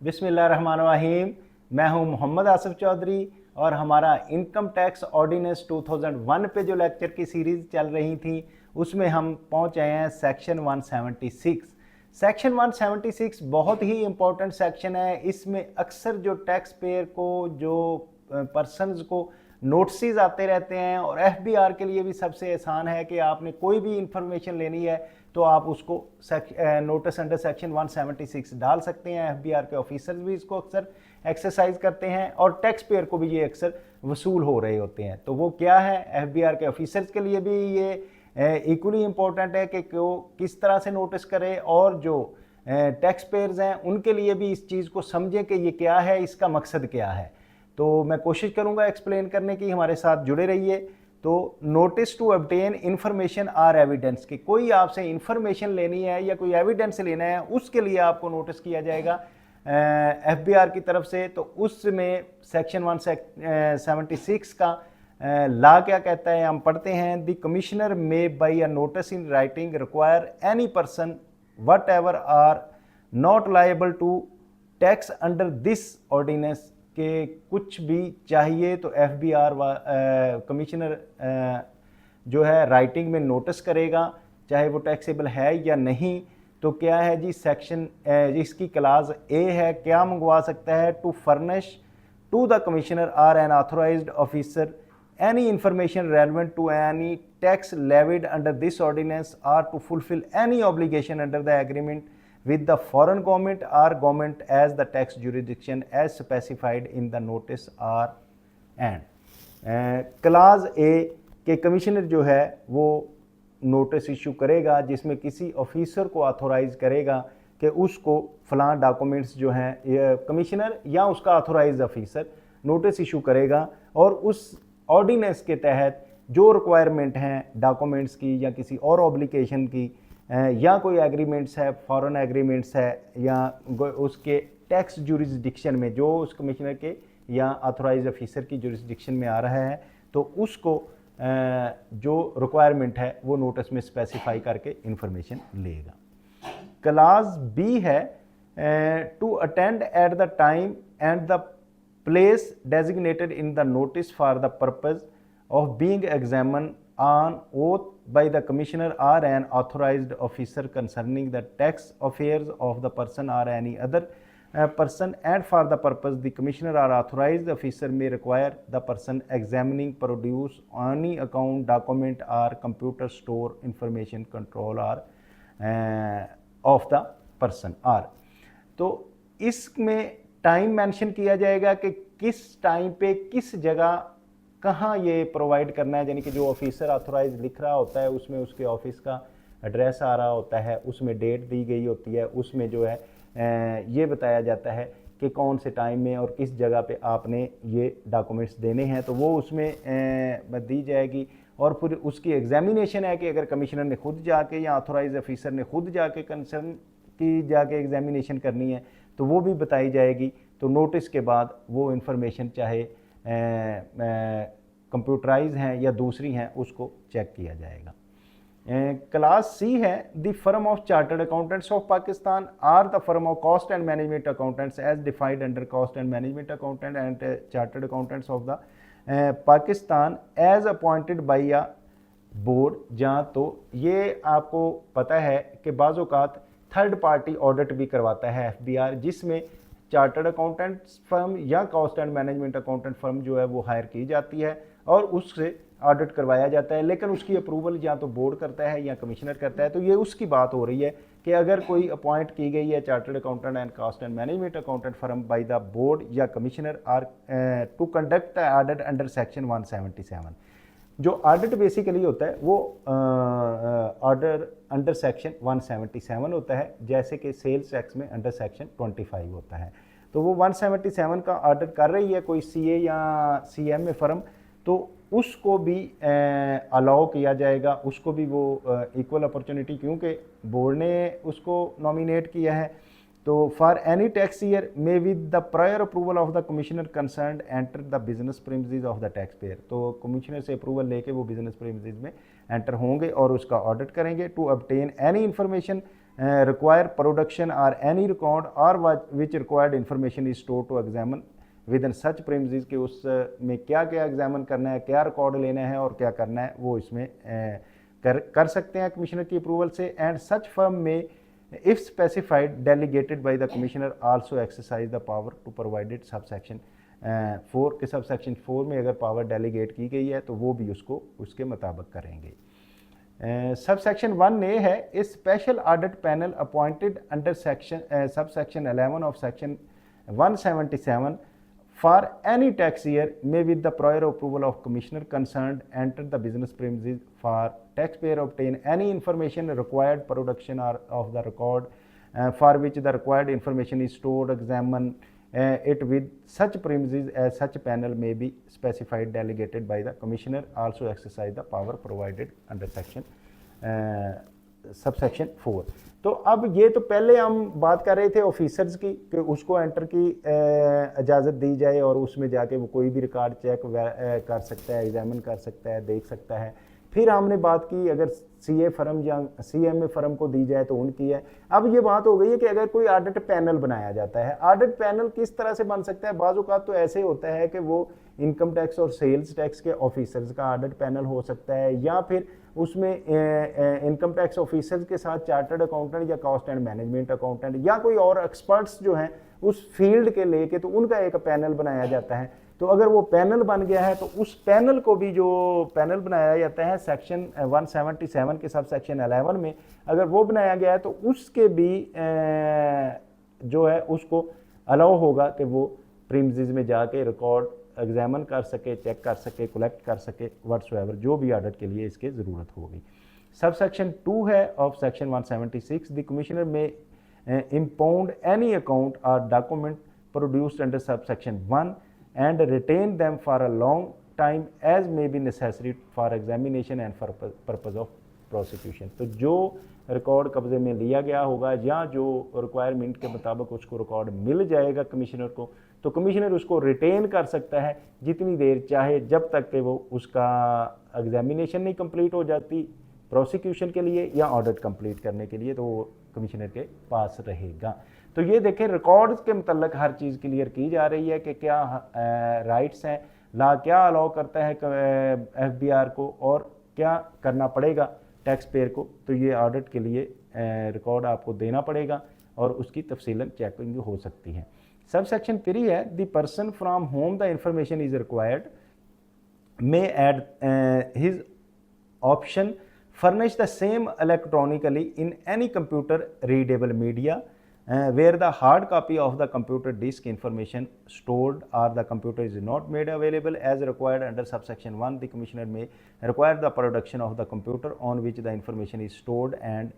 बिस्मिल्लाहिर्रहमानिर्रहीम। मैं हूं मोहम्मद आसिफ चौधरी और हमारा इनकम टैक्स ऑर्डिनेंस 2001 पे जो लेक्चर की सीरीज़ चल रही थी उसमें हम पहुंच आए हैं सेक्शन 176। सेक्शन 176 बहुत ही इम्पोर्टेंट सेक्शन है। इसमें अक्सर जो टैक्स पेयर को, जो पर्सनस को नोटिस आते रहते हैं और एफबीआर के लिए भी सबसे आसान है कि आपने कोई भी इंफॉर्मेशन लेनी है तो आप उसको नोटिस अंडर सेक्शन 176 डाल सकते हैं। एफबीआर के ऑफिसर्स भी इसको अक्सर एक्सरसाइज करते हैं और टैक्स पेयर को भी ये अक्सर वसूल हो रहे होते हैं। तो वो क्या है, एफबीआर के ऑफिसर्स के लिए भी ये इक्वली इम्पोर्टेंट है कि किस तरह से नोटिस करें, और जो टैक्स पेयर्स हैं उनके लिए भी इस चीज़ को समझें कि ये क्या है, इसका मकसद क्या है। तो मैं कोशिश करूंगा एक्सप्लेन करने की, हमारे साथ जुड़े रहिए। तो notice to obtain information or evidence, कि कोई आपसे इंफॉर्मेशन लेनी है या कोई एविडेंस लेना है, उसके लिए आपको नोटिस किया जाएगा एफबीआर की तरफ से। तो उसमें सेक्शन 176 का लॉ क्या कहता है, हम पढ़ते हैं। The commissioner may by a notice in writing require any person whatever or not liable to tax under this ordinance, के कुछ भी चाहिए तो एफबीआर कमिश्नर जो है राइटिंग में नोटिस करेगा, चाहे वो टैक्सेबल है या नहीं। तो क्या है जी, सेक्शन इसकी क्लास ए है, क्या मंगवा सकता है, to furnish to the commissioner or an authorised officer any information relevant to any tax levied under this ordinance or to fulfill any obligation under the agreement with the foreign government or government as the tax jurisdiction as specified in the notice or and class ए के commissioner जो है वो notice issue करेगा जिसमें किसी officer को authorise करेगा कि उसको फलां डॉक्यूमेंट्स जो हैं, कमिश्नर या उसका ऑथोराइज ऑफिसर नोटिस इशू करेगा और उस ऑर्डिनेंस के तहत जो रिक्वायरमेंट हैं डॉक्यूमेंट्स की या किसी और ऑब्लिगेशन की, या कोई एग्रीमेंट्स है, फॉरेन एग्रीमेंट्स है, या उसके टैक्स जुरिस्डिक्शन में जो उस कमिश्नर के या ऑथोराइज ऑफिसर की जुरिस्डिक्शन में आ रहा है, तो उसको जो रिक्वायरमेंट है वो नोटिस में स्पेसिफाई करके इंफॉर्मेशन लेगा। क्लास बी है to attend at the time and the place designated in the notice for the purpose of being examined on oath by the commissioner or an authorized officer concerning the tax affairs of the person or any other person, and for the purpose the commissioner or authorized officer may require the person examining produce any account, document or computer store information control or of the person or। तो इसमें time mention किया जाएगा कि किस time पे किस जगह कहाँ ये प्रोवाइड करना है, यानी कि जो ऑफिसर ऑथोराइज लिख रहा होता है उसमें उसके ऑफिस का एड्रेस आ रहा होता है, उसमें डेट दी गई होती है, उसमें जो है ये बताया जाता है कि कौन से टाइम में और किस जगह पे आपने ये डॉक्यूमेंट्स देने हैं, तो वो उसमें दी जाएगी। और फिर उसकी एग्जामिनेशन है कि अगर कमिश्नर ने खुद जाके या ऑथोराइज ऑफिसर ने खुद जाके कंसर्न की जाके एग्जामिनेशन करनी है तो वो भी बताई जाएगी। तो नोटिस के बाद वो इन्फॉर्मेशन चाहे कंप्यूटराइज हैं या दूसरी हैं उसको चेक किया जाएगा। क्लास सी है the firm of chartered accountants of Pakistan or the firm of cost and management accountants as defined under cost and management accountant and chartered accountants of the Pakistan as appointed by a board. जहाँ तो ये आपको पता है कि बाज़ औक़ात third party audit भी करवाता है एफबीआर, जिसमें चार्टर्ड अकाउंटेंट फर्म या cost and management accountant firm जो है वो हायर की जाती है और उससे ऑडिट करवाया जाता है, लेकिन उसकी अप्रूवल या तो बोर्ड करता है या कमिश्नर करता है। तो ये उसकी बात हो रही है कि अगर कोई अपॉइंट की गई है chartered accountant and cost and management accountant firm by the board या commissioner are to conduct the audit under section 177। जो ऑडिट बेसिकली होता है वो ऑर्डर अंडर सेक्शन 177 होता है, जैसे कि सेल्स टैक्स में अंडर सेक्शन 25 होता है। तो वो 177 का ऑर्डर कर रही है कोई सीए या सीएमए फर्म, तो उसको भी अलाउ किया जाएगा, उसको भी वो इक्वल अपॉर्चुनिटी, क्योंकि बोर्ड ने उसको नॉमिनेट किया है। तो for any tax year may with the prior approval of the commissioner concerned enter the business premises of the tax payer. तो कमिश्नर से अप्रूवल लेके वो बिजनेस प्रीमिसेस में एंटर होंगे और उसका ऑडिट करेंगे। To obtain any information require production or any record or which required information is stored to examine within such premises कि उस में क्या क्या एग्जामिन करना है, क्या रिकॉर्ड लेना है और क्या करना है, वो इसमें कर सकते हैं कमिश्नर की अप्रूवल से। एंड सच फर्म में if specified delegated by the commissioner also exercise the power to provided subsection 4 के सबसेक्शन 4 में अगर पावर डेलीगेट की गई है तो वो भी उसको उसके मुताबिक करेंगे। सबसेक्शन 1A है a special audit panel appointed under section subsection 11 of section 177 for any tax year may with the prior approval of commissioner concerned enter the business premises for taxpayer obtain any information required production or of the record for which the required information is stored examine it with such premises as such panel may be specified delegated by the commissioner also exercise the power provided under section subsection 4। तो अब ये तो पहले हम बात कर रहे थे ऑफिसर्स की कि उसको एंटर की इजाज़त दी जाए और उसमें जाके वो कोई भी रिकॉर्ड चेक कर सकता है, एग्जामिन कर सकता है, देख सकता है। फिर हमने बात की अगर सीए फर्म या सीएमए फर्म को दी जाए तो उनकी है। अब ये बात हो गई है कि अगर कोई ऑडिट पैनल बनाया जाता है, ऑडिट पैनल किस तरह से बन सकता है। बाज़ औक़ात तो ऐसे होता है कि वो इनकम टैक्स और सेल्स टैक्स के ऑफिसर्स का ऑडिट पैनल हो सकता है या फिर उसमें इनकम टैक्स ऑफिसर्स के साथ चार्टर्ड अकाउंटेंट या कॉस्ट एंड मैनेजमेंट अकाउंटेंट या कोई और एक्सपर्ट्स जो हैं उस फील्ड के लेके तो उनका एक पैनल बनाया जाता है। तो अगर वो पैनल बन गया है तो उस पैनल को भी जो पैनल बनाया जाता है सेक्शन 177 के सब सेक्शन 11 में अगर वो बनाया गया है तो उसके भी जो है उसको अलाउ होगा कि वो प्रीमिसेस में जाके रिकॉर्ड एग्जामिन कर सके, चेक कर सके, कलेक्ट कर सके, व्हाट्सएवर जो भी ऑडिट के लिए इसके ज़रूरत होगी। सब सेक्शन 2 है ऑफ सेक्शन 176 द कमिश्नर में impound any account or document produced under subsection 1 and retain them for a long time as may be necessary for examination and for purpose of prosecution। तो जो record कब्जे में लिया गया होगा या जो रिक्वायरमेंट के मुताबिक उसको रिकॉर्ड मिल जाएगा कमिश्नर को, तो कमिश्नर उसको रिटेन कर सकता है जितनी देर चाहे, जब तक कि वो उसका एग्जामिनेशन नहीं कंप्लीट हो जाती प्रोसिक्यूशन के लिए या ऑडिट कंप्लीट करने के लिए, तो वो कमिश्नर के पास रहेगा। तो ये देखें रिकॉर्ड्स के मतलब हर चीज़ क्लियर की जा रही है कि क्या राइट्स हैं, ला क्या अलाउ करता है एफबीआर को और क्या करना पड़ेगा टैक्स पेयर को। तो ये ऑडिट के लिए रिकॉर्ड आपको देना पड़ेगा और उसकी तफसीलन चेकिंग हो सकती है। सब सेक्शन 3 है the person from whom the information is required may at his option furnish the same electronically in any computer readable media where the hard copy of the computer disk information stored or the computer is not made available as required under subsection 1 the commissioner may require the production of the computer on which the information is stored and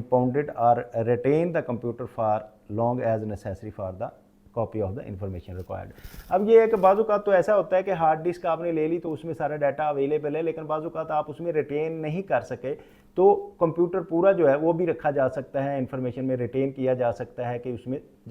impounded or retain the computer for long as necessary for the copy of the information required. अब ये है कि बाज़ औक़ात तो ऐसा होता है कि हार्ड डिस्क आपने ले ली तो उसमें सारा डाटा अवेलेबल है, लेकिन बाज़ औक़ात आप उसमें रिटेन नहीं कर सके तो कंप्यूटर पूरा जो है वो भी रखा जा सकता है, इंफॉर्मेशन में रिटेन किया जा सकता है कि उसमें जब